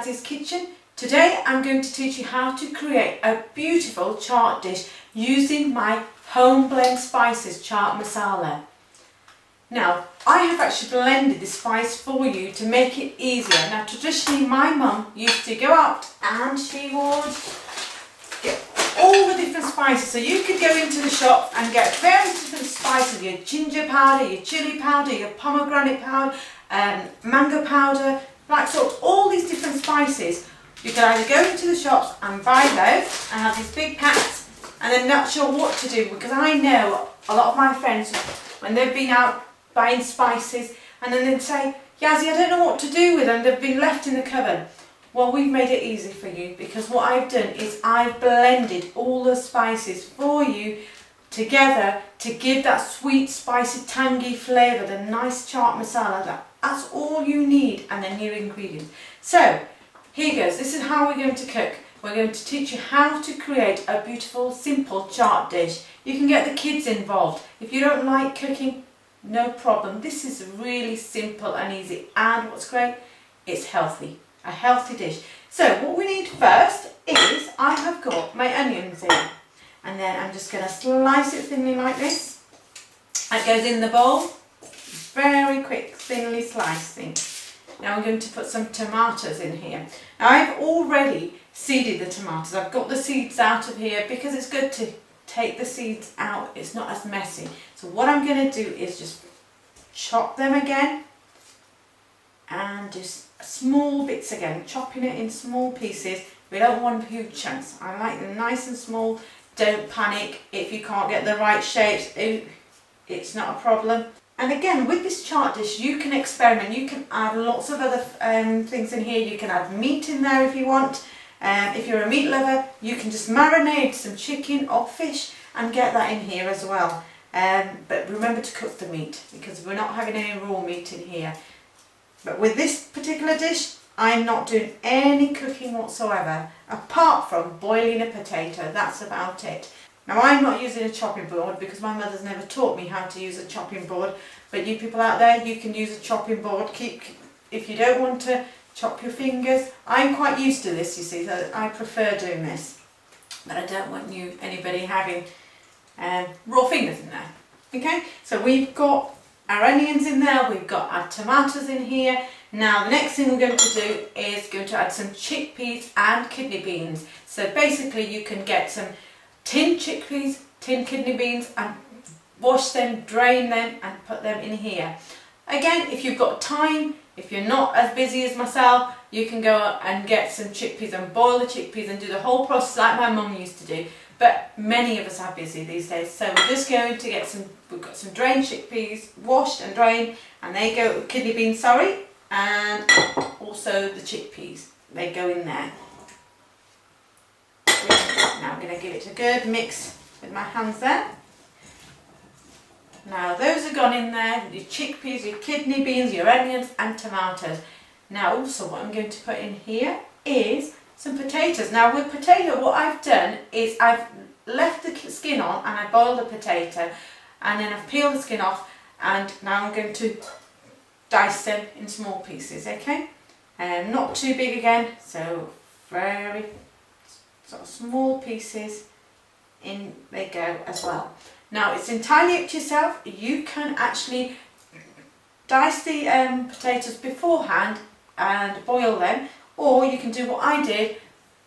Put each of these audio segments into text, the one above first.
Yazi's kitchen. Today I'm going to teach you how to create a beautiful chaat dish using my home blend spices chaat masala. Now I have actually blended the spice for you to make it easier. Now traditionally my mum used to go out and she would get all the different spices, so you could go into the shop and get various different spices, your ginger powder, your chilli powder, your pomegranate powder, mango powder, black salt, all these different spices. You can either go into the shops and buy those and have these big packs and then not sure what to do, because I know a lot of my friends, when they've been out buying spices and then they'd say, Yazi, I don't know what to do with them, they've been left in the cupboard. Well, we've made it easy for you, because what I've done is I've blended all the spices for you together to give that sweet, spicy, tangy flavour, the nice chaat masala. That's all you need, and then your ingredients. So, here goes. This is how we're going to cook. We're going to teach you how to create a beautiful, simple chaat dish. You can get the kids involved. If you don't like cooking, no problem. This is really simple and easy, and what's great, it's healthy. A healthy dish. So what we need first is, I have got my onions in, and then I'm just going to slice it thinly like this. That goes in the bowl. Very quick, thinly slicing. Now I'm going to put some tomatoes in here. Now I've already seeded the tomatoes. I've got the seeds out of here because it's good to take the seeds out. It's not as messy. So what I'm going to do is just chop them again and just small bits again, chopping it in small pieces. We don't want huge chunks. I like them nice and small. Don't panic if you can't get the right shapes. It's not a problem. And again, with this chaat dish, you can experiment. You can add lots of other things in here. You can add meat in there if you want. If you're a meat lover, you can just marinate some chicken or fish and get that in here as well. But remember to cook the meat, because we're not having any raw meat in here. But with this particular dish, I'm not doing any cooking whatsoever, apart from boiling a potato. That's about it. Now I'm not using a chopping board because my mother's never taught me how to use a chopping board. But you people out there, you can use a chopping board. If you don't want to chop your fingers. I'm quite used to this, you see, so I prefer doing this. But I don't want anybody having raw fingers in there. Okay, so we've got our onions in there, we've got our tomatoes in here. Now the next thing we're going to do is going to add some chickpeas and kidney beans. So basically you can get some tinned chickpeas, tinned kidney beans, and wash them, drain them and put them in here. Again, if you've got time, if you're not as busy as myself, you can go and get some chickpeas and boil the chickpeas and do the whole process like my mum used to do. But many of us are busy these days, so we're just going to get we've got some drained chickpeas, washed and drained, and they go, kidney beans, sorry, and also the chickpeas, they go in there. Now I'm going to give it a good mix with my hands there. Now those are gone in there, your chickpeas, your kidney beans, your onions and tomatoes. Now also what I'm going to put in here is some potatoes. Now with potato, what I've done is I've left the skin on and I boiled the potato, and then I've peeled the skin off, and now I'm going to dice them in small pieces, okay? And not too big again, so very sort of small pieces in they go as well. Now it's entirely up to yourself. You can actually dice the potatoes beforehand and boil them, or you can do what I did,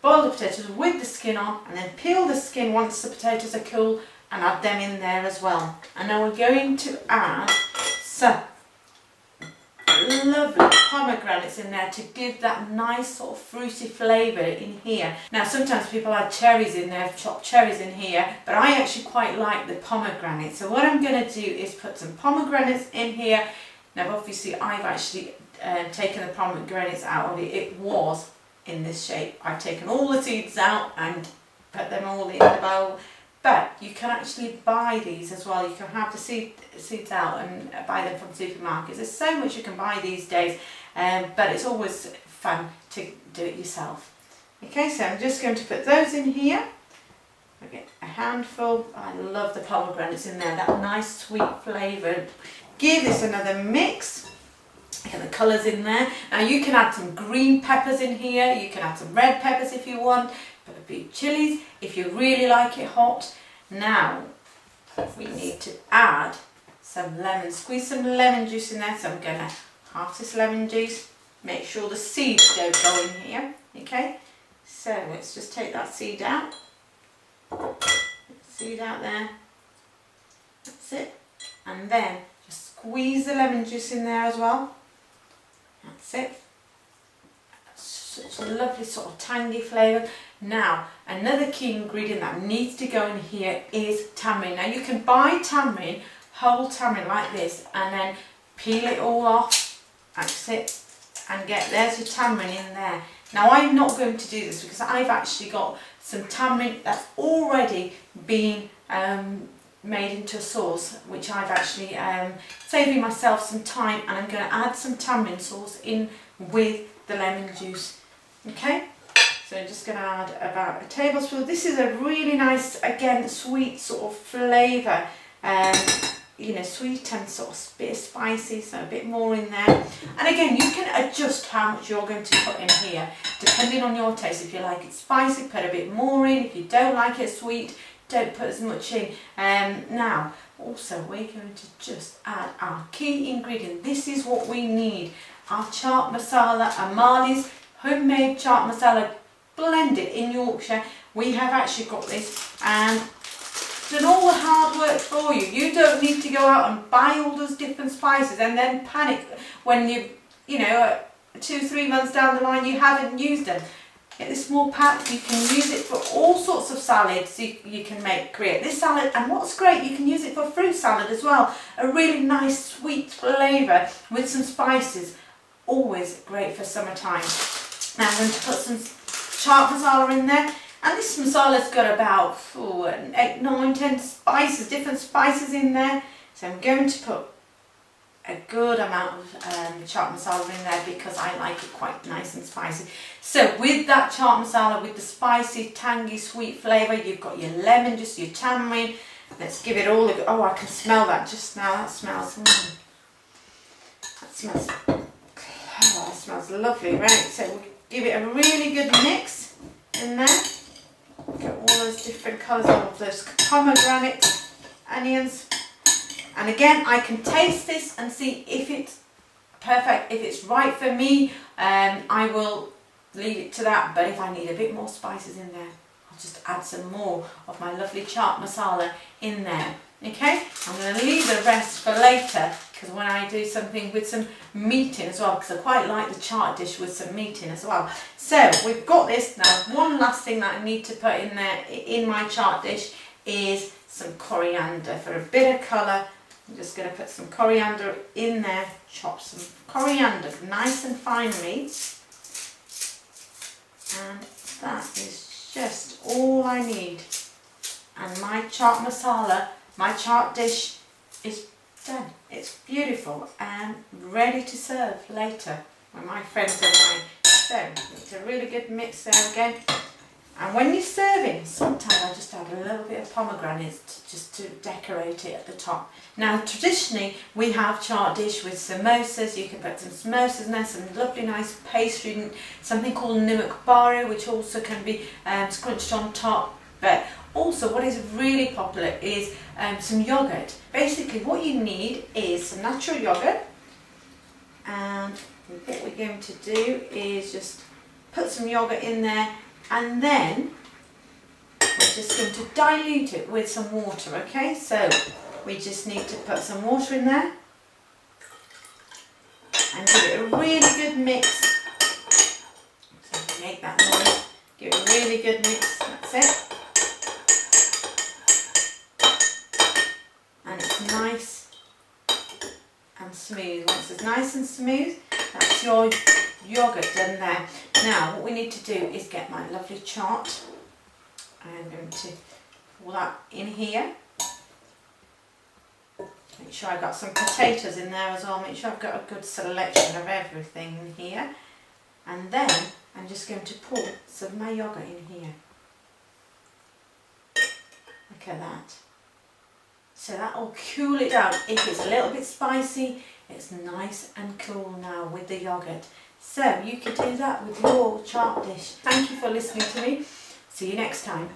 boil the potatoes with the skin on and then peel the skin once the potatoes are cool and add them in there as well. And now we're going to add some lovely pomegranates in there to give that nice sort of fruity flavour in here. Now sometimes people add cherries in there, chopped cherries in here, but I actually quite like the pomegranate. So what I'm going to do is put some pomegranates in here. Now obviously I've actually taken the pomegranates out of it. It was in this shape. I've taken all the seeds out and put them all in the bowl. But you can actually buy these as well. You can have the seeds out and buy them from supermarkets. There's so much you can buy these days, but it's always fun to do it yourself. Okay, so I'm just going to put those in here. Okay, a handful. I love the pomegranates in there, that nice sweet flavour. Give this another mix. Get the colours in there. Now you can add some green peppers in here, you can add some red peppers if you want, but a bit chilies if you really like it hot. Now we need to add some lemon, squeeze some lemon juice in there, so I'm going to half this lemon juice, make sure the seeds don't go in here, okay? So let's just take that seed out, seed out there, that's it, and then just squeeze the lemon juice in there as well. That's it. Such a lovely sort of tangy flavour. Now, another key ingredient that needs to go in here is tamarind. Now you can buy tamarind, whole tamarind like this, and then peel it all off. That's it. And there's your tamarind in there. Now I'm not going to do this because I've actually got some tamarind that's already been made into a sauce, which I've actually saving myself some time, and I'm going to add some tamarind sauce in with the lemon juice. Okay, so I'm just going to add about a tablespoon. This is a really nice, again, sweet sort of flavour, you know, sweet and sort of bit spicy, so a bit more in there. And again, you can adjust how much you're going to put in here depending on your taste. If you like it spicy, put a bit more in. If you don't like it sweet, don't put as much in. Now, also we're going to just add our key ingredient. This is what we need. Our chaat masala, Amali's homemade chaat masala, blended in Yorkshire. We have actually got this and done all the hard work for you. You don't need to go out and buy all those different spices and then panic when you know, 2-3 months down the line you haven't used them. Get this small pack, you can use it for all sorts of salads you can create this salad, and what's great, you can use it for fruit salad as well. A really nice sweet flavour with some spices, always great for summertime. Now I'm going to put some chaat masala in there, and this masala's got about 8, 9, 10 spices, different spices in there. So I'm going to put a good amount of chaat masala in there because I like it quite nice and spicy. So with that chaat masala, with the spicy, tangy, sweet flavour, you've got your lemon, just your tamarind. Let's give it all a go. Oh, I can smell that just now. That smells. That smells. Oh, that smells lovely, right? So we'll give it a really good mix in there. Get all those different colours of those pomegranate onions. And again, I can taste this and see if it's perfect, if it's right for me. I will leave it to that, but if I need a bit more spices in there, I'll just add some more of my lovely chaat masala in there. Okay, I'm going to leave the rest for later, because when I do something with some meat in as well, because I quite like the chaat dish with some meat in as well. So we've got this. Now one last thing that I need to put in there in my chaat dish is some coriander for a bit of colour. I'm just going to put some coriander in there, chop some coriander nice and finely, and that is just all I need. And my chaat masala, my chaat dish is done. It's beautiful and ready to serve later when my friends and I. So it's a really good mix there again. And when you're serving, sometimes I just add a little bit of pomegranate just to decorate it at the top. Now traditionally we have chaat dish with samosas. You can put some samosas in there, some lovely nice pastry, something called nimuk baru, which also can be scrunched on top. But also what is really popular is some yogurt. Basically what you need is some natural yogurt, and what we're going to do is just put some yogurt in there, and then we're just going to dilute it with some water. Okay, so we just need to put some water in there and give it a really good mix. So make that noise, give it a really good mix, that's it. And it's nice and smooth. Once it's nice and smooth, that's your yogurt done there. Now what we need to do is get my lovely chaat. I'm going to pour that in here. Make sure I've got some potatoes in there as well. Make sure I've got a good selection of everything in here. And then I'm just going to pour some of my yogurt in here. Look at that. So that will cool it down. If it's a little bit spicy, it's nice and cool now with the yoghurt. So you can do that with your chaat dish. Thank you for listening to me. See you next time.